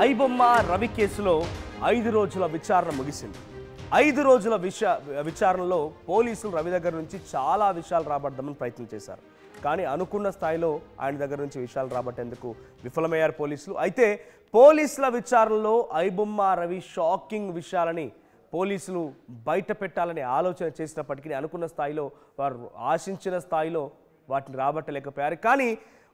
ఐబొమ్మ రవి కేసులో 5 రోజుల విచారణ ముగిసింది. 5 రోజుల విచారణలో పోలీసులు రవి దగ్గర నుంచి చాలా విషయాలు రాబడదామని ప్రయత్నం చేశారు. కానీ అనుకున్న స్థాయిలో ఆయన దగ్గర నుంచి విషయాలు రాబట్టేందుకు విఫలమయ్యారు పోలీసులు. అయితే పోలీసుల విచారణలో ఐబొమ్మ రవి షాకింగ్ విషయాలని పోలీసులు బయట పెట్టాలని ఆలోచన చేసినప్పటికీ అనుకున్న స్థాయిలో వారు ఆశించిన స్థాయిలో వాటిని రాబట్టలేకపోయారు. కానీ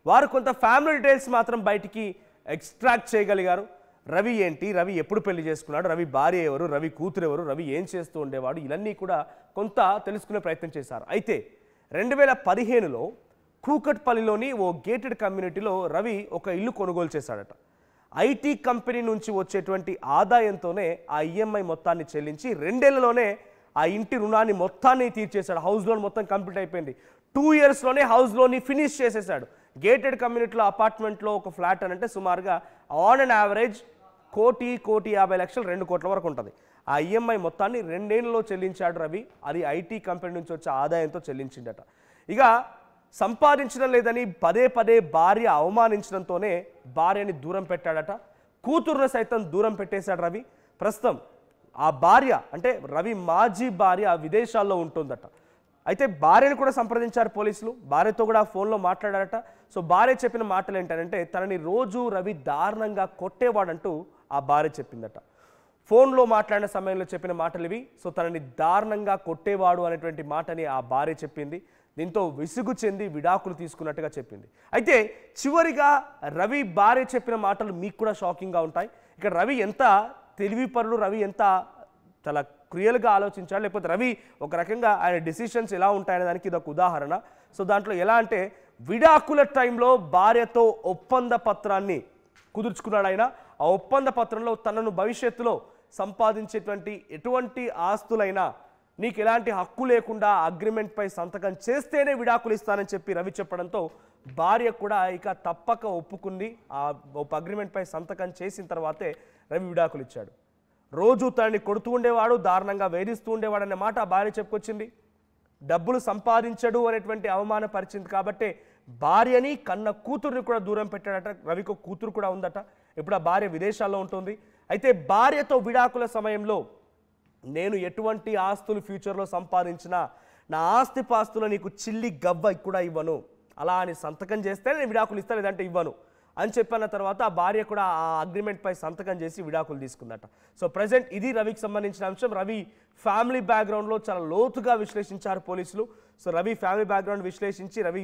వారు కొంత ఫ్యామిలీ డీటెయిల్స్ మాత్రం బయటికి ఎక్స్ట్రాక్ట్ చేయగలిగారు. రవి ఏంటి, రవి ఎప్పుడు పెళ్లి చేసుకున్నాడు, రవి భార్య ఎవరు, రవి కూతురు ఎవరు, రవి ఏం చేస్తూ ఉండేవాడు, ఇవన్నీ కూడా కొంత తెలుసుకునే ప్రయత్నం చేశారు. అయితే 2015లో కూకట్పల్లిలోని ఓ గేటెడ్ కమ్యూనిటీలో రవి ఒక ఇల్లు కొనుగోలు చేశాడట. ఐటీ కంపెనీ నుంచి వచ్చేటువంటి ఆదాయంతోనే ఆ ఈఎంఐ మొత్తాన్ని చెల్లించి 2 ఏళ్లలోనే ఆ ఇంటి రుణాన్ని మొత్తాన్ని తీర్చేశాడు. హౌస్ లోన్ మొత్తం కంప్లీట్ అయిపోయింది. 2 ఇయర్స్లోనే హౌస్ లోన్ని ఫినిష్ చేసేసాడు. గేటెడ్ కమ్యూనిటీలో అపార్ట్మెంట్లో ఒక ఫ్లాట్ అని అంటే సుమారుగా ఆన్ అండ్ యావరేజ్ 1,50,00,000 2 కోట్ల వరకు ఉంటుంది. ఆ ఈఎంఐ మొత్తాన్ని 2 ఏళ్లలో చెల్లించాడు రవి. అది ఐటీ కంపెనీ నుంచి వచ్చే ఆదాయంతో చెల్లించిందట. ఇక సంపాదించడం లేదని పదే పదే భార్య అవమానించడంతోనే భార్యని దూరం పెట్టాడట. కూతురును సైతం దూరం పెట్టేశాడు రవి. ప్రస్తుతం ఆ భార్య అంటే రవి మాజీ భార్య విదేశాల్లో ఉంటుందట. అయితే భార్యను కూడా సంప్రదించారు పోలీసులు. భార్యతో కూడా ఫోన్లో మాట్లాడారట. సో భార్య చెప్పిన మాటలు ఏంటంటే తనని రోజు రవి దారుణంగా కొట్టేవాడంటూ ఆ భార్య చెప్పిందట. ఫోన్లో మాట్లాడిన సమయంలో చెప్పిన మాటలు ఇవి. సో తనని దారుణంగా కొట్టేవాడు అనేటువంటి మాటని ఆ భార్య చెప్పింది. దీంతో విసుగు చెంది విడాకులు తీసుకున్నట్టుగా చెప్పింది. అయితే చివరిగా రవి భార్య చెప్పిన మాటలు మీకు కూడా షాకింగ్గా ఉంటాయి. ఇక్కడ రవి ఎంత తెలివిపరుడు, రవి ఎంత చాలా క్రియల్గా ఆలోచించాడు, లేకపోతే రవి ఒక రకంగా ఆయన డెసిషన్స్ ఎలా ఉంటాయనే దానికి ఇది ఒక ఉదాహరణ. సో దాంట్లో ఎలా అంటే విడాకుల టైంలో భార్యతో ఒప్పంద పత్రాన్ని కుదుర్చుకున్నాడు ఆయన. ఆ ఒప్పంద పత్రంలో తనను భవిష్యత్తులో సంపాదించేటువంటి ఎటువంటి ఆస్తులైనా నీకు ఎలాంటి హక్కు లేకుండా అగ్రిమెంట్పై సంతకం చేస్తేనే విడాకులు ఇస్తానని చెప్పి రవి చెప్పడంతో భార్య కూడా ఇక తప్పక ఒప్పుకుంది. ఆ అగ్రిమెంట్పై సంతకం చేసిన తర్వాతే రవి విడాకులు ఇచ్చాడు. రోజు తనని కొడుతూ ఉండేవాడు, దారుణంగా వేధిస్తూ ఉండేవాడు అనే మాట ఆ భార్య చెప్పుకొచ్చింది. డబ్బులు సంపాదించడు అనేటువంటి అవమానపరిచింది కాబట్టే భార్యని కన్న కూతుర్ని కూడా దూరం పెట్టాడట. రవికి కూతురు కూడా ఉందట. ఇప్పుడు ఆ భార్య విదేశాల్లో ఉంటుంది. అయితే భార్యతో విడాకుల సమయంలో నేను ఎటువంటి ఆస్తులు ఫ్యూచర్లో సంపాదించినా నా ఆస్తిపాస్తులు నీకు చిల్లి గవ్వ కూడా ఇవ్వను, అలా అని సంతకం చేస్తే నేను విడాకులు ఇస్తాను, లేదంటే ఇవ్వను అని చెప్పిన తర్వాత ఆ భార్య కూడా ఆ అగ్రిమెంట్పై సంతకం చేసి విడాకులు తీసుకుందట. సో ప్రజెంట్ ఇది రవికి సంబంధించిన అంశం. రవి ఫ్యామిలీ బ్యాక్గ్రౌండ్లో చాలా లోతుగా విశ్లేషించారు పోలీసులు. సో రవి ఫ్యామిలీ బ్యాక్గ్రౌండ్ విశ్లేషించి రవి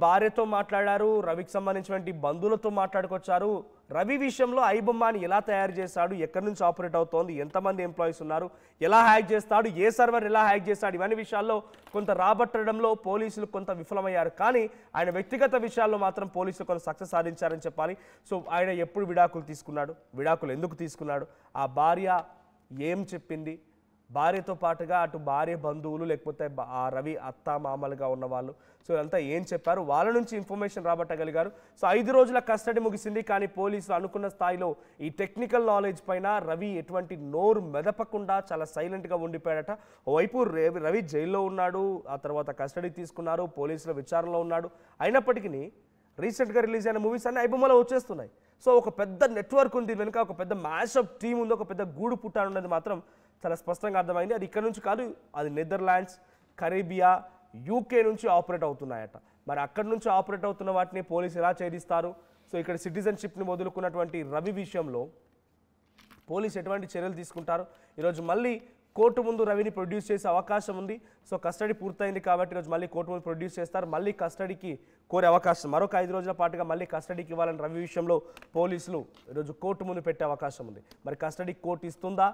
భార్యతో మాట్లాడారు. రవికి సంబంధించినటువంటి బంధువులతో మాట్లాడుకొచ్చారు. రవి విషయంలో ఐబొమ్మని ఎలా తయారు చేశాడు, ఎక్కడి నుంచి ఆపరేట్ అవుతోంది, ఎంతమంది ఎంప్లాయీస్ ఉన్నారు, ఎలా హ్యాక్ చేస్తాడు, ఏ సర్వర్ ఎలా హ్యాక్ చేస్తాడు, ఇవన్నీ విషయాల్లో కొంత రాబట్టడంలో పోలీసులు కొంత విఫలమయ్యారు. కానీ ఆయన వ్యక్తిగత విషయాల్లో మాత్రం పోలీసులు కొంత సక్సెస్ సాధించారని చెప్పాలి. సో ఆయన ఎప్పుడు విడాకులు తీసుకున్నాడు, విడాకులు ఎందుకు తీసుకున్నాడు, ఆ భార్య ఏం చెప్పింది, భార్యతో పాటుగా అటు భార్య బంధువులు లేకపోతే ఆ రవి అత్త మామలుగా ఉన్నవాళ్ళు సో ఇదంతా ఏం చెప్పారు, వాళ్ళ నుంచి ఇన్ఫర్మేషన్ రాబట్టగలిగారు. సో 5 రోజుల కస్టడీ ముగిసింది. కానీ పోలీసులు అనుకున్న స్థాయిలో ఈ టెక్నికల్ నాలెడ్జ్ పైన రవి ఎటువంటి నోరు మెదపకుండా చాలా సైలెంట్గా ఉండిపోయాడట. ఓవైపు రవి జైల్లో ఉన్నాడు, ఆ తర్వాత కస్టడీ తీసుకున్నారు, పోలీసుల విచారణలో ఉన్నాడు. అయినప్పటికీ రీసెంట్గా రిలీజ్ అయిన మూవీస్ అన్నీ ఐబొమ్మలో వచ్చేస్తున్నాయి. సో ఒక పెద్ద నెట్వర్క్ ఉంది వెనుక, ఒక పెద్ద మ్యాషప్ టీం ఉంది, ఒక పెద్ద గూడు పుట్టానున్నది మాత్రం చాలా స్పష్టంగా అర్థమైంది. అది ఇక్కడ నుంచి కాదు, అది నెదర్లాండ్స్, కరేబియా, యూకే నుంచి ఆపరేట్ అవుతున్నాయట. మరి అక్కడి నుంచి ఆపరేట్ అవుతున్న వాటిని పోలీసు ఎలా ఛేదిస్తారు? సో ఇక్కడ సిటిజన్షిప్ని వదులుకున్నటువంటి రవి విషయంలో పోలీసు ఎటువంటి చర్యలు తీసుకుంటారు? ఈరోజు మళ్ళీ కోర్టు ముందు రవిని ప్రొడ్యూస్ చేసే అవకాశం ఉంది. సో కస్టడీ పూర్తయింది కాబట్టి ఈరోజు మళ్ళీ కోర్టు ముందు ప్రొడ్యూస్ చేస్తారు. మళ్ళీ కస్టడీకి కోరే అవకాశం, మరొక 5 రోజుల పాటుగా మళ్ళీ కస్టడీకి ఇవ్వాలని రవి విషయంలో పోలీసులు ఈరోజు కోర్టు ముందు పెట్టే అవకాశం ఉంది. మరి కస్టడీ కోర్టు ఇస్తుందా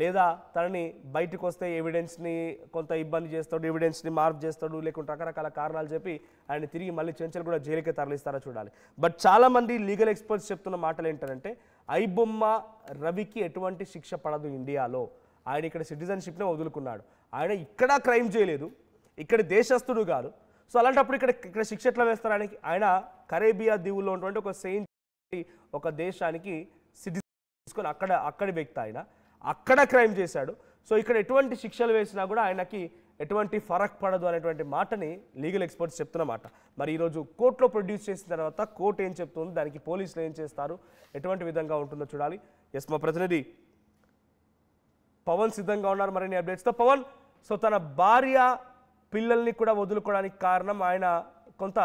లేదా తనని బయటకు వస్తే ఎవిడెన్స్ని కొంత ఇబ్బంది చేస్తాడు, ఎవిడెన్స్ని మార్పు చేస్తాడు, లేకుంటే రకరకాల కారణాలు చెప్పి ఆయన తిరిగి మళ్ళీ చెంచల్ కూడా జైలుకే తరలిస్తారో చూడాలి. బట్ చాలామంది లీగల్ ఎక్స్పర్ట్స్ చెప్తున్న మాటలు ఏంటంటే ఐబొమ్మ రవికి ఎటువంటి శిక్ష పడదు ఇండియాలో. ఆయన ఇక్కడ సిటిజన్షిప్నే వదులుకున్నాడు, ఆయన ఇక్కడ క్రైమ్ చేయలేదు, ఇక్కడ దేశస్థుడు కాదు. సో అలాంటప్పుడు ఇక్కడ శిక్ష ఎట్లా వేస్తారు ఆయనకి? ఆయన కరేబియా దీవుల్లో ఉన్నటువంటి ఒక సెయింట్ ఒక దేశానికి సిటిజన్ తీసుకొని అక్కడి వ్యక్తి, ఆయన అక్కడ క్రైమ్ చేశాడు. సో ఇక్కడ ఎటువంటి శిక్షలు వేసినా కూడా ఆయనకి ఎటువంటి ఫరక్ పడదు అనేటువంటి మాటని లీగల్ ఎక్స్పర్ట్స్ చెప్తున్నమాట. మరి ఈరోజు కోర్టులో ప్రొడ్యూస్ చేసిన తర్వాత కోర్టు ఏం చెప్తుంది, దానికి పోలీసులు ఏం చేస్తారు, ఎటువంటి విధంగా ఉంటుందో చూడాలి. ఎస్, మా ప్రతినిధి పవన్ సిద్ధంగా ఉన్నారు మరిన్ని అప్డేట్స్తో. పవన్, సో తన భార్య పిల్లల్ని కూడా వదులుకోవడానికి కారణం ఆయన కొంత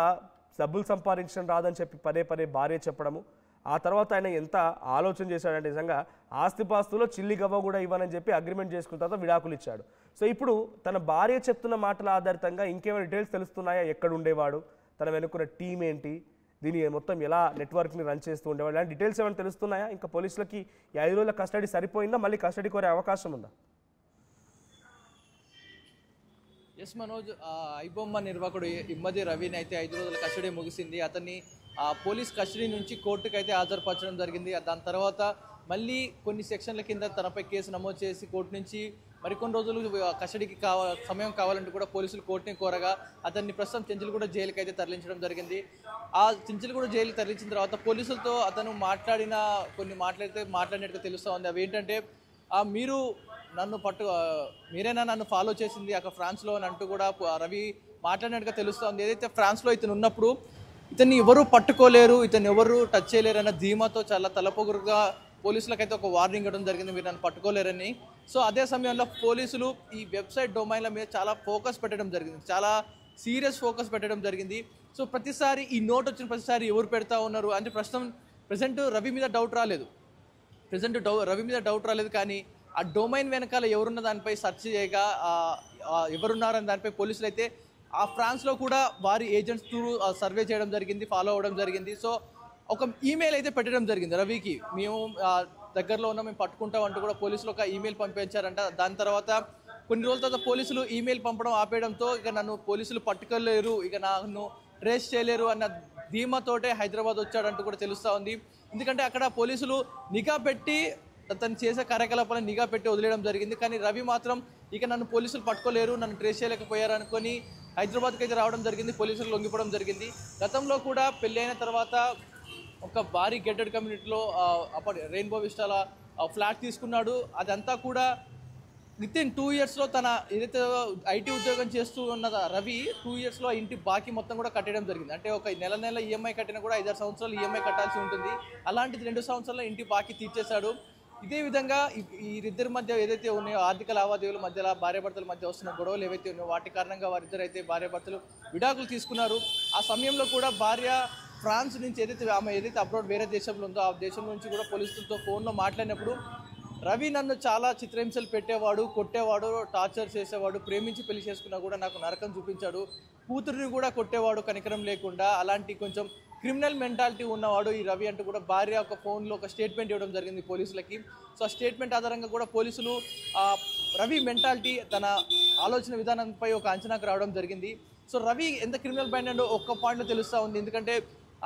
డబ్బులు సంపాదించడం రాదని చెప్పి పదే పదే భార్య చెప్పడము, ఆ తర్వాత ఆయన ఎంత ఆలోచన చేశాడంటే నిజంగా ఆస్తిపాస్తులో చిల్లి గవ్వ కూడా ఇవ్వనని చెప్పి అగ్రిమెంట్ చేసుకున్న తర్వాత విడాకులు ఇచ్చాడు. సో ఇప్పుడు తన భార్య చెప్తున్న మాటల ఆధారితంగా ఇంకేమైనా డీటెయిల్స్ తెలుస్తున్నాయా? ఎక్కడ ఉండేవాడు, తన వెనుకున్న టీం ఏంటి, దీని మొత్తం ఎలా నెట్వర్క్ని రన్ చేస్తూ ఉండేవాడు, ఇలాంటి డీటెయిల్స్ ఏమైనా తెలుస్తున్నాయా? ఇంకా పోలీసులకి 5 రోజుల కస్టడీ సరిపోయిందా, మళ్ళీ కస్టడీ కోరే అవకాశం ఉందా? ఎస్ మనోజ్, ఐబొమ్మ నిర్వాహకుడు ఇమ్మది రవిని అయితే 5 రోజుల కస్టడీ ముగిసింది. అతన్ని పోలీస్ కస్టడీ నుంచి కోర్టుకు అయితే హాజరుపరచడం జరిగింది. దాని తర్వాత మళ్ళీ కొన్ని సెక్షన్ల కింద తనపై కేసు నమోదు చేసి కోర్టు నుంచి మరికొన్ని రోజులు కస్టడీకి సమయం కావాలంటూ కూడా పోలీసులు కోర్టుని కోరగా అతన్ని ప్రస్తుతం చెంచులగూడ జైలుకి అయితే తరలించడం జరిగింది. ఆ చెంచులగూడ జైలుకి తరలించిన తర్వాత పోలీసులతో అతను మాట్లాడినట్టుగా తెలుస్తూ ఉంది. అవి ఏంటంటే, మీరు మీరేనా నన్ను ఫాలో చేసింది అక్కడ ఫ్రాన్స్లో అని అంటూ కూడా రవి మాట్లాడినట్టుగా తెలుస్తూ ఉంది. ఏదైతే ఫ్రాన్స్లో ఇతను ఉన్నప్పుడు ఇతన్ని ఎవరు పట్టుకోలేరు, ఇతను ఎవరు టచ్ చేయలేరు అన్న ధీమాతో చాలా తలపొగురుగా పోలీసులకైతే ఒక వార్నింగ్ ఇవ్వడం జరిగింది, మీరు నన్ను పట్టుకోలేరని. సో అదే సమయంలో పోలీసులు ఈ వెబ్సైట్ డొమైన్ల మీద చాలా ఫోకస్ పెట్టడం జరిగింది, చాలా సీరియస్ ఫోకస్ పెట్టడం జరిగింది. సో ప్రతిసారి ఈ నోట్ వచ్చిన ప్రతిసారి ఎవరు పెడతా ఉన్నారు అంటే ప్రజెంట్ రవి మీద డౌట్ రాలేదు, కానీ ఆ డొమైన్ వెనకాల ఎవరున్న దానిపై సెర్చ్ చేయగా ఎవరున్నారని దానిపై పోలీసులు అయితే ఆ ఫ్రాన్స్లో కూడా వారి ఏజెంట్స్ త్రూ సర్వే చేయడం జరిగింది, ఫాలో అవ్వడం జరిగింది. సో ఒక ఈమెయిల్ అయితే పెట్టడం జరిగింది రవికి, మేము దగ్గరలో ఉన్నాం, మేము పట్టుకుంటాం అంటూ కూడా పోలీసులు ఒక ఈమెయిల్ పంపించారంట. దాని తర్వాత కొన్ని రోజుల తర్వాత పోలీసులు ఈమెయిల్ పంపడం ఆపేయడంతో ఇక నన్ను పోలీసులు పట్టుకోలేరు, ఇక నన్ను ట్రేస్ చేయలేరు అన్న ధీమాతోటే హైదరాబాద్ వచ్చాడంటూ కూడా తెలుస్తూ ఉంది. ఎందుకంటే అక్కడ పోలీసులు నిఘా పెట్టి తను చేసే కార్యకలాపాలను నిఘా పెట్టి వదిలేయడం జరిగింది. కానీ రవి మాత్రం ఇక నన్ను పోలీసులు పట్టుకోలేరు, నన్ను ట్రేస్ చేయలేకపోయారు అనుకొని హైదరాబాద్కి అయితే రావడం జరిగింది, పోలీసులు లొంగిపోవడం జరిగింది. గతంలో కూడా పెళ్ళి అయిన తర్వాత ఒక భారీ గేటెడ్ కమ్యూనిటీలో రెయిన్బో విస్టాల ఫ్లాట్ తీసుకున్నాడు. అదంతా కూడా వితిన్ 2 yearsలో తన ఏదైతే ఐటీ ఉద్యోగం చేస్తూ ఉన్న రవి 2 yearsలో ఇంటి బాకీ మొత్తం కూడా కట్టడం జరిగింది. అంటే ఒక నెల ఈఎంఐ కట్టినా కూడా 5-6 సంవత్సరాలు ఈఎంఐ కట్టాల్సి ఉంటుంది. అలాంటిది 2 సంవత్సరాల్లో ఇంటి బాకీ తీర్చేశాడు. ఇదే విధంగా వీరిద్దరి మధ్య ఏదైతే ఉన్నాయో ఆర్థిక లావాదేవీల మధ్యలో భార్యాభర్తల మధ్య వస్తున్న గొడవలు ఏవైతే ఉన్నాయో వాటి కారణంగా వారిద్దరు అయితే భార్యాభర్తలు విడాకులు తీసుకున్నారు. ఆ సమయంలో కూడా భార్య ఫ్రాన్స్ నుంచి ఆమె ఏదైతే అబ్రాడ్ వేరే దేశంలో ఉందో ఆ దేశం నుంచి కూడా పోలీసులతో ఫోన్లో మాట్లాడినప్పుడు రవి నన్ను చాలా చిత్రహింసలు పెట్టేవాడు, కొట్టేవాడు, టార్చర్ చేసేవాడు, ప్రేమించి పెళ్లి చేసుకున్నా కూడా నాకు నరకం చూపించాడు, కూతురిని కూడా కొట్టేవాడు కనికరం లేకుండా, అలాంటి కొంచెం క్రిమినల్ మెంటాలిటీ ఉన్నవాడు ఈ రవి అంటూ కూడా భార్య ఒక ఫోన్లో ఒక స్టేట్మెంట్ ఇవ్వడం జరిగింది పోలీసులకి. సో ఆ స్టేట్మెంట్ ఆధారంగా కూడా పోలీసులు రవి మెంటాలిటీ, తన ఆలోచన విధానంపై ఒక అంచనాకు రావడం జరిగింది. సో రవి ఎంత క్రిమినల్ మైండెడ్ ఒక్క పాయింట్లో తెలుస్తూ ఉంది. ఎందుకంటే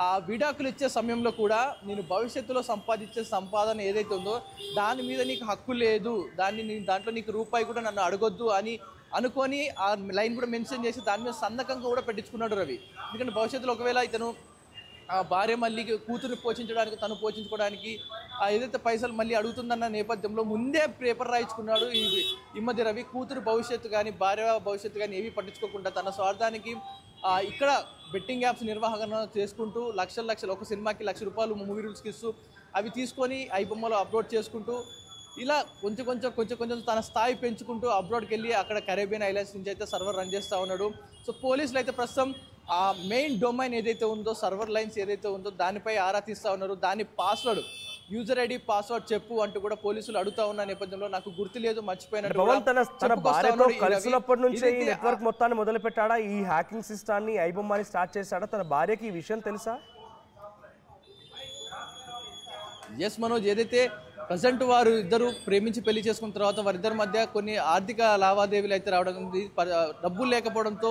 ఆ విడాకులు ఇచ్చే సమయంలో కూడా నేను భవిష్యత్తులో సంపాదించే సంపాదన ఏదైతే ఉందో దాని మీద నీకు హక్కు లేదు, దాంట్లో నీకు రూపాయి కూడా నన్ను అడగొద్దు అని అనుకొని ఆ లైన్ కూడా మెన్షన్ చేసి దాని మీద సంతకంగా కూడా పెట్టించుకున్నాడు రవి. ఎందుకంటే భవిష్యత్తులో ఒకవేళ ఇతను ఆ భార్య మళ్ళీ కూతుర్ని పోషించడానికి, తను పోషించుకోవడానికి ఏదైతే పైసలు మళ్ళీ అడుగుతుందన్న నేపథ్యంలో ముందే పేపర్ రాయించుకున్నాడు ఈ మధ్య రవి. కూతురు భవిష్యత్తు కానీ భార్య భవిష్యత్తు కానీ ఏమీ పట్టించుకోకుండా తన స్వార్థానికి ఇక్కడ బెట్టింగ్ యాప్స్ నిర్వహణ చేసుకుంటూ లక్షలు ఒక సినిమాకి ₹1,00,000 మూవీ రూల్స్కి ఇస్తూ అవి తీసుకొని ఐబొమ్మలో అప్లోడ్ చేసుకుంటూ ఇలా కొంచెం తన స్థాయి పెంచుకుంటూ అబ్రాడ్కి వెళ్ళి అక్కడ కరేబియన్ ఐలాండ్స్ నుంచి అయితే సర్వర్ రన్ చేస్తూ ఉన్నాడు. సో పోలీసులు అయితే ప్రస్తుతం ఆ మెయిన్ డొమైన్ ఏదైతే ఉందో, సర్వర్ లైన్స్ ఏదైతే ఉందో దానిపై ఆరా తీస్తూ ఉన్నారు. దాని పాస్వర్డ్, యూజర్ ఐడి పాస్వర్డ్ చెప్పు అంటూ కూడా పోలీసులు అడుగుతా ఉన్న నేపథ్యంలో నాకు గుర్తు లేదు, మర్చిపోయినట్టు కలిసినప్పటి నుంచి ఈ నెట్వర్క్ మొత్తాన్ని మొదలు పెట్టాడా, ఈ హ్యాకింగ్ సిస్టాన్ని ఐబొమ్మని స్టార్ట్ చేశాడా, తన భార్యకి ఈ విషయం తెలుసా? ఎస్ మనోజ్, ఏదైతే ప్రజెంట్ వారు ఇద్దరు ప్రేమించి పెళ్లి చేసుకున్న తర్వాత వారిద్దరి మధ్య కొన్ని ఆర్థిక లావాదేవీలు అయితే రావడం, డబ్బులు లేకపోవడంతో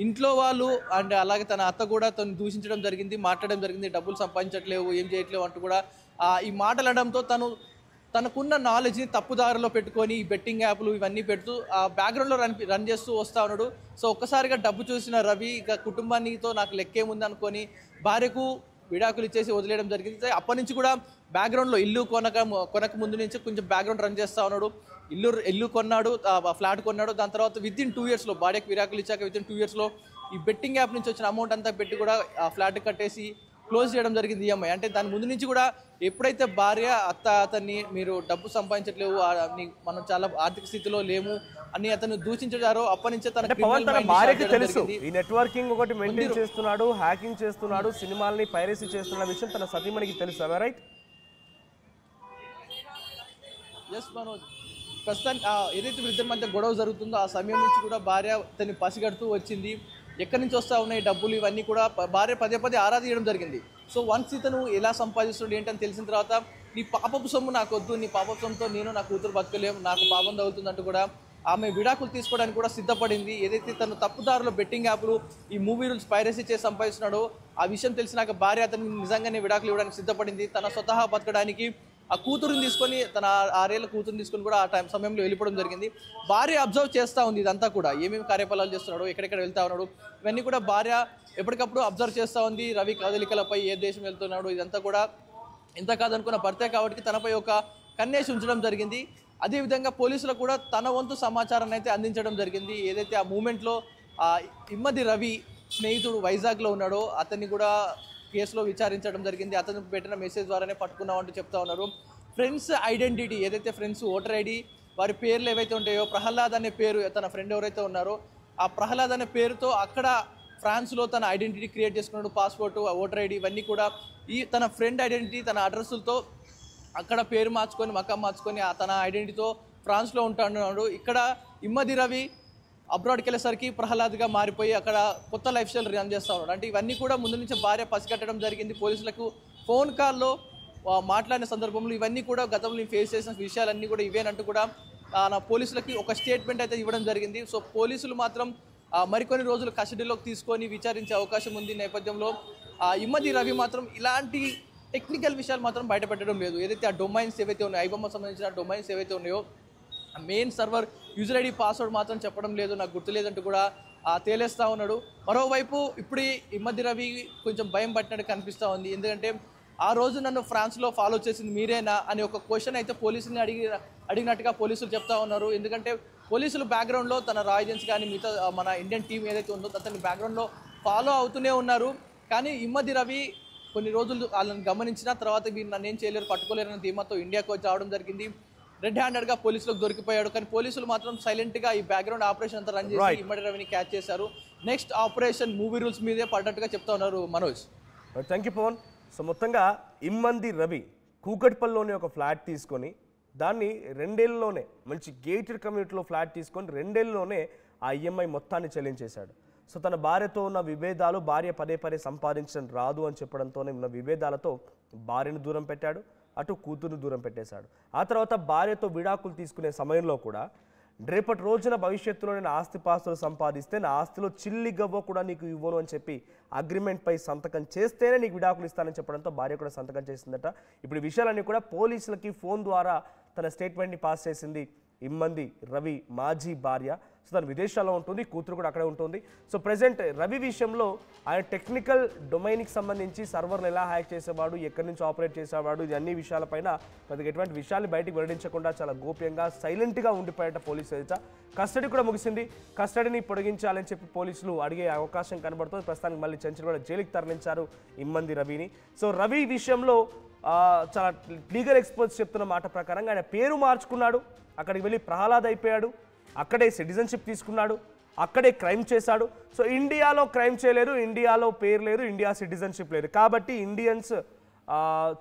ఇంట్లో వాళ్ళు అండ్ అలాగే తన అత్త కూడా తను దూషించడం జరిగింది, మాట్లాడడం జరిగింది, డబ్బులు సంపాదించట్లేవు, ఏం చేయట్లేవు అంటూ కూడా ఈ మాటలు అనడంతో తనకున్న నాలెడ్జ్ని తప్పుదారిలో పెట్టుకొని ఈ బెట్టింగ్ యాప్లు ఇవన్నీ పెడుతూ ఆ బ్యాక్గ్రౌండ్లో రన్ చేస్తూ వస్తూ ఉన్నాడు. సో ఒక్కసారిగా డబ్బు చూసిన రవి ఇక కుటుంబానితో నాకు లెక్కేముంది అనుకొని భార్యకు విడాకులు ఇచ్చేసి వదిలేయడం జరిగింది. అప్పటి నుంచి కూడా బ్యాక్గ్రౌండ్లో ఇల్లు కొనక ముందు నుంచి కొంచెం బ్యాక్గ్రౌండ్ రన్ చేస్తూ ఉన్నాడు. ఇల్లు కొన్నాడు, ఫ్లాట్ కొన్నాడు. దాని తర్వాత వితిన్ 2 yearsలో భార్యకు విడాకులు ఇచ్చాక వితిన్ 2 yearsలో ఈ బెట్టింగ్ యాప్ నుంచి వచ్చిన అమౌంట్ అంతా పెట్టి కూడా ఆ ఫ్లాట్ కట్టేసి క్లోజ్ చేయడం జరిగింది ఈఎంఐ. అంటే దాని ముందు నుంచి కూడా ఎప్పుడైతే భార్య అతన్ని మీరు డబ్బు సంపాదించట్లేవు, మనం చాలా ఆర్థిక స్థితిలో లేము అని అతను దూషించారో అప్పటి నుంచే తన భార్యకి తెలుసు ఈ నెట్వర్కింగ్ ఒకటి మెయింటైన్ చేస్తున్నాడు, హ్యాకింగ్ చేస్తున్నాడు, సినిమాల్ని పైరసీ చేస్తున్న విషయం తన సతీమణికి తెలుసు, రైట్? ఎస్ మనోజ్, ప్రస్తుతానికి ఏదైతే వీరిద్దరి మధ్య గొడవ జరుగుతుందో ఆ సమయం నుంచి కూడా భార్య తను పసిగడుతూ వచ్చింది. ఎక్కడి నుంచి వస్తా ఉన్నాయి డబ్బులు ఇవన్నీ కూడా భార్య పదే ఆరా తీయడం జరిగింది. సో వన్స్ ఇతను ఎలా సంపాదిస్తున్నాడు ఏంటని తెలిసిన తర్వాత నీ పాపపు సొమ్ము నాకు వద్దు, నీ పాపపు సొమ్ముతో నేను నా కూతురు బతకలేము, నాకు పాపం తగులుతుందంటూ కూడా ఆమె విడాకులు తీసుకోవడానికి కూడా సిద్ధపడింది. ఏదైతే తను తప్పుదారులో బెట్టింగ్ యాప్లు ఈ మూవీ రూల్స్ పైరసీ చేసి సంపాదిస్తున్నాడో ఆ విషయం తెలిసినాక భార్య అతను నిజంగానే విడాకులు ఇవ్వడానికి సిద్ధపడింది. తన స్వతహా బతకడానికి ఆ కూతురుని తీసుకొని, తన 6 ఏళ్ల కూతురుని తీసుకొని కూడా ఆ సమయంలో వెళ్ళిపోవడం జరిగింది. భార్య అబ్జర్వ్ చేస్తూ ఉంది ఇదంతా కూడా, ఏమేమి కార్యకలాపాలు చేస్తున్నాడు, ఎక్కడెక్కడ వెళ్తా ఉన్నాడు, ఇవన్నీ కూడా భార్య ఎప్పటికప్పుడు అబ్జర్వ్ చేస్తూ ఉంది. రవి కదలికలపై ఏ దేశం వెళ్తున్నాడు ఇదంతా కూడా. ఇంత కాదనుకున్న భర్తే కాబట్టి తనపై ఒక కన్నేసి ఉంచడం జరిగింది. అదేవిధంగా పోలీసులకు కూడా తన వంతు సమాచారాన్ని అయితే అందించడం జరిగింది. ఏదైతే ఆ మూమెంట్లో ఇమ్మది రవి స్నేహితుడు వైజాగ్లో ఉన్నాడో అతన్ని కూడా కేసులో విచారించడం జరిగింది. అతను పెట్టిన మెసేజ్ ద్వారానే పట్టుకున్నామంటూ చెప్తా ఉన్నారు. ఫ్రెండ్స్ ఐడెంటిటీ, ఏదైతే ఫ్రెండ్స్ ఓటర్ ఐడి వారి పేర్లు ఏవైతే ఉంటాయో, ప్రహ్లాద్ అనే పేరు తన ఫ్రెండ్ ఎవరైతే ఉన్నారో ఆ ప్రహ్లాద్ అనే పేరుతో అక్కడ ఫ్రాన్స్లో తన ఐడెంటిటీ క్రియేట్ చేసుకున్నాడు. పాస్పోర్టు, ఓటర్ ఐడి ఇవన్నీ కూడా ఈ తన ఫ్రెండ్ ఐడెంటిటీ, తన అడ్రస్లతో అక్కడ పేరు మార్చుకొని మకం మార్చుకొని తన ఐడెంటిటీతో ఫ్రాన్స్లో ఉంటున్నాడు. ఇక్కడ ఇమ్మది రవి అబ్రాడ్కి వెళ్ళేసరికి ప్రహ్లాద్గా మారిపోయి అక్కడ కొత్త లైఫ్ స్టైల్ రన్ చేస్తూ ఉన్నాడు. అంటే ఇవన్నీ కూడా ముందు నుంచి భార్య పసిగట్టడం జరిగింది. పోలీసులకు ఫోన్ కాల్లో మాట్లాడిన సందర్భంలో ఇవన్నీ కూడా గతంలో ఫేస్ చేసిన విషయాలన్నీ కూడా ఇవేనంటూ కూడా నా పోలీసులకి ఒక స్టేట్మెంట్ అయితే ఇవ్వడం జరిగింది. సో పోలీసులు మాత్రం మరికొన్ని రోజులు కస్టడీలోకి తీసుకొని విచారించే అవకాశం ఉంది. నేపథ్యంలో ఇమ్మది రవి మాత్రం ఇలాంటి టెక్నికల్ విషయాలు మాత్రం బయటపెట్టడం లేదు. ఏదైతే ఆ డొమైన్స్ ఏవైతే ఉన్నాయో, ఐబొమ్మ సంబంధించిన డొమైన్స్ ఏవైతే ఉన్నాయో, main server user ID password మాత్రం చెప్పడం లేదు, నాకు గుర్తులేదంటూ కూడా తేలేస్తూ ఉన్నాడు. మరోవైపు ఇప్పుడు ఇమ్మది రవి కొంచెం భయం పట్టినట్టు కనిపిస్తూ ఉంది. ఎందుకంటే ఆ రోజు నన్ను ఫ్రాన్స్లో ఫాలో చేసింది మీరేనా అని ఒక క్వశ్చన్ అయితే పోలీసుని అడిగినట్టుగా పోలీసులు చెప్తా ఉన్నారు. ఎందుకంటే పోలీసులు బ్యాక్గ్రౌండ్లో తన రా ఏజెన్సీ కానీ మిగతా మన ఇండియన్ టీం ఏదైతే ఉందో అతని బ్యాక్గ్రౌండ్లో ఫాలో అవుతూనే ఉన్నారు. కానీ ఇమ్మది రవి కొన్ని రోజులు వాళ్ళని గమనించిన తర్వాత వీరు నన్ను ఏం చేయలేరు, పట్టుకోలేరని ధీమాతో ఇండియాకు వచ్చి రావడం జరిగింది. రెడ్ హ్యాండెడ్గా పోలీసులకు దొరికిపోయాడు. కానీ పోలీసులు మాత్రం సైలెంట్గా ఈ బ్యాక్గ్రౌండ్ ఆపరేషన్ అంతా రన్ చేసి ఇమ్మడి రవిని క్యాచ్ చేశారు. నెక్స్ట్ ఆపరేషన్ మూవీ రూల్స్ మీదే పడ్డట్టుగా చెప్తా ఉన్నారు Manoj. Thank you Pavan. So మొత్తంగా ఇమ్మంది రవి కూకట్పల్లిలోని ఒక ఫ్లాట్ తీసుకొని దాన్ని 2 ఏళ్ళలోనే మంచి గేటెడ్ కమ్యూనిటీలో ఫ్లాట్ తీసుకొని 2 ఏళ్ళలోనే ఆ ఈఎంఐ మొత్తాన్ని చెల్లించేశాడు. సో తన భార్యతో ఉన్న విభేదాలు, భార్య పదే సంపాదించడం రాదు అని చెప్పడంతోనే ఉన్న విభేదాలతో భార్యను దూరం పెట్టాడు, అటు కూతురును దూరం పెట్టేశాడు. ఆ తర్వాత భార్యతో విడాకులు తీసుకునే సమయంలో కూడా రేపటి రోజున భవిష్యత్తులో నేను ఆస్తిపాస్తులు సంపాదిస్తే నా ఆస్తిలో చిల్లి గవ్వ కూడా నీకు ఇవ్వను అని చెప్పి అగ్రిమెంట్పై సంతకం చేస్తేనే నీకు విడాకులు ఇస్తానని చెప్పడంతో భార్య కూడా సంతకం చేసిందట. ఇప్పుడు ఈ విషయాలన్నీ కూడా పోలీసులకి ఫోన్ ద్వారా తన స్టేట్మెంట్ని పాస్ చేసింది ఇమ్మంది రవి మాజీ భార్య. సో తను విదేశాల్లో ఉంటుంది, కూతురు కూడా అక్కడే ఉంటుంది. సో ప్రజెంట్ రవి విషయంలో ఆయన టెక్నికల్ డొమైన్కి సంబంధించి సర్వర్లు ఎలా హ్యాక్ చేసేవాడు, ఎక్కడి నుంచి ఆపరేట్ చేసేవాడు, ఇది అన్ని విషయాలపైన పెద్దగా ఎటువంటి విషయాన్ని బయటికి వెల్లడించకుండా చాలా గోప్యంగా సైలెంట్గా ఉండిపోయేట పోలీసు ఎదుట. కస్టడీ కూడా ముగిసింది. కస్టడీని పొడిగించాలని చెప్పి పోలీసులు అడిగే అవకాశం కనబడుతుంది. ప్రస్తుతానికి మళ్ళీ చెంచల్గూడ జైలుకి తరలించారు ఇమ్మంది రవిని. సో రవి విషయంలో చాలా లీగల్ ఎక్స్పర్ట్స్ చెప్తున్న మాట ప్రకారంగా ఆయన పేరు మార్చుకున్నాడు, అక్కడికి వెళ్ళి ప్రహ్లాద్ అయిపోయాడు, అక్కడే సిటిజన్షిప్ తీసుకున్నాడు, అక్కడే క్రైమ్ చేశాడు. సో ఇండియాలో క్రైమ్ చేయలేరు, ఇండియాలో పేరు లేదు, ఇండియా సిటిజన్షిప్ లేదు. కాబట్టి ఇండియన్స్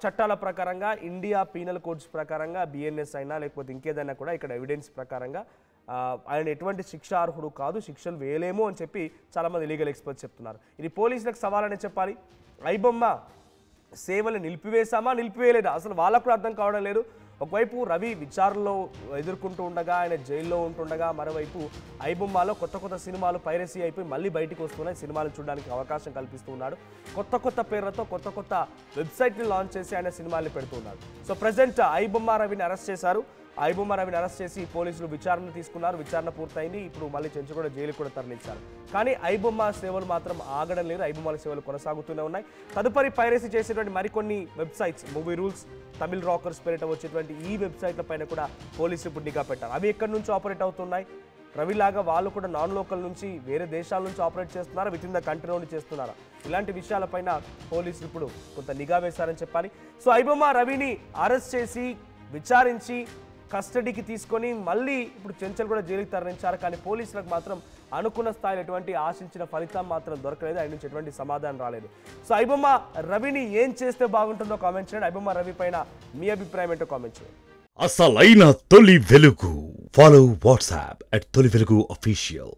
చట్టాల ప్రకారంగా, ఇండియా పీనల్ కోడ్స్ ప్రకారంగా బిఎన్ఎస్ అయినా లేకపోతే ఇంకేదైనా కూడా ఇక్కడ ఎవిడెన్స్ ప్రకారంగా ఆయన ఎటువంటి శిక్షార్హుడు కాదు, శిక్షలు వేయలేము అని చెప్పి చాలామంది లీగల్ ఎక్స్పర్ట్స్ చెప్తున్నారు. ఇది పోలీసులకు సవాలని చెప్పాలి. ఐబొమ్మ సేవలు నిలిపివేశామా, నిలిపివేయలేదా, అసలు వాళ్ళకు కూడా అర్థం కావడం లేదు. ఒకవైపు రవి విచారణలో ఎదుర్కొంటూ ఉండగా, ఆయన జైల్లో ఉంటుండగా, మరోవైపు ఐబొమ్మలో కొత్త సినిమాలు పైరసీ అయిపోయి మళ్ళీ బయటికి వస్తున్నాయి, సినిమాలు చూడడానికి అవకాశం కల్పిస్తూ ఉన్నాడు. కొత్త పేర్లతో కొత్త వెబ్సైట్ని లాంచ్ చేసి ఆయన సినిమాల్ని పెడుతూ ఉన్నాడు. సో ప్రజెంట్ ఐబొమ్మ రవిని అరెస్ట్ చేశారు. ఐబొమ్మ రవిని అరెస్ట్ చేసి పోలీసులు విచారణ తీసుకున్నారు. విచారణ పూర్తయింది. ఇప్పుడు మళ్ళీ చెంచుగూడ జైలు కూడా తరలించారు. కానీ ఐబొమ్మ సేవలు మాత్రం ఆగడం లేదు. ఐబొమ్మల సేవలు కొనసాగుతూనే ఉన్నాయి. తదుపరి పైరసీ చేసేటువంటి మరికొన్ని websites, movie rules, Tamil rockers పేరిట వచ్చేటువంటి ఈ వెబ్సైట్ల పైన కూడా పోలీసులు ఇప్పుడు నిఘా పెట్టారు. అవి ఎక్కడి నుంచి ఆపరేట్ అవుతున్నాయి, రవిలాగా వాళ్ళు కూడా నాన్ లోకల్ నుంచి వేరే దేశాల నుంచి ఆపరేట్ చేస్తున్నారు, విత్ ఇన్ ద కంట్రీ నుండి చేస్తున్నారు. ఇలాంటి విషయాలపైన పోలీసులు ఇప్పుడు కొంత నిఘా వేశారని చెప్పాలి. సో ఐబొమ్మ రవిని అరెస్ట్ చేసి విచారించి కస్టడీకి తీసుకొని మళ్ళీ ఇప్పుడు చెంచల్గూడ జైలుకి తరలించారు. కానీ పోలీసులకు మాత్రం అనుకున్న స్థాయిలో ఎటువంటి ఆశించిన ఫలితం మాత్రం దొరకలేదు. ఆయన నుంచి ఎటువంటి సమాధానం రాలేదు. సో ఐబొమ్మ రవిని ఏం చేస్తే బాగుంటుందో కామెంట్ చేయండి. ఐబొమ్మ రవి పైన మీ అభిప్రాయం ఏంటో కామెంట్ చేయండి. అసలైన తొలి వెలుగు. ఫాలో వాట్సాప్ @తొలి వెలుగు అఫీషియల్.